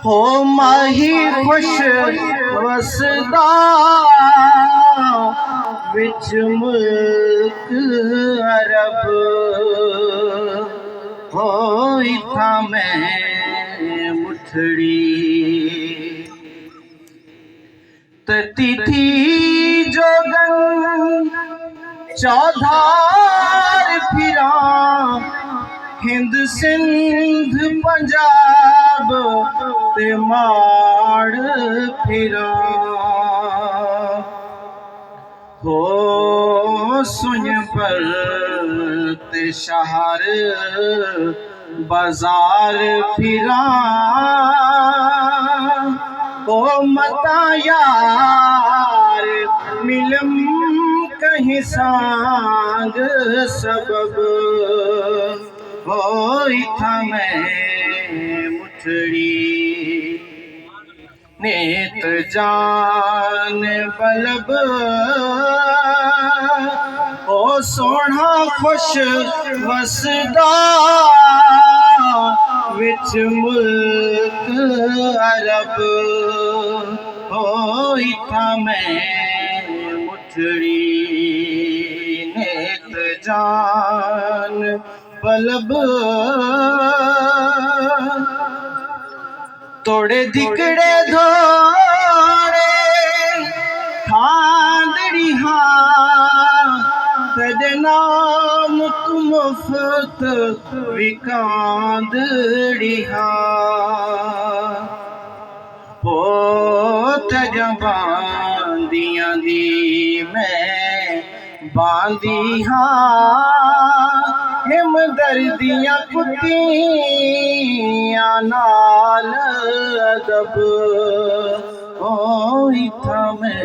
हो माही खुश वसदा विच मुल्क अरब हो इथा मैं मुठड़ी तती थी जोगन चौधार फिरा हिंद सिंध पंजाब ते माड़ फिरा हो सुन पर ते शहर बाजार फिरा ओ मता यार मिलम कहीं सांग सबब हो इथा मैं मुठड़ी नेत जान बलब ओ सोना खुश वसदा विच मुल्क अरब हो इथा मैं मुठड़ी नेत जान बलब तोड़े दिकड़े धोड़े खांदड़ी हाँ तेरे नाम तू मुफ्त विकांदड़ी हाँ हो तेरे बांदियां दी मैं बांदी हाँ हिम दर्दियां कुत्तियां नाल अदब ओ इथा मैं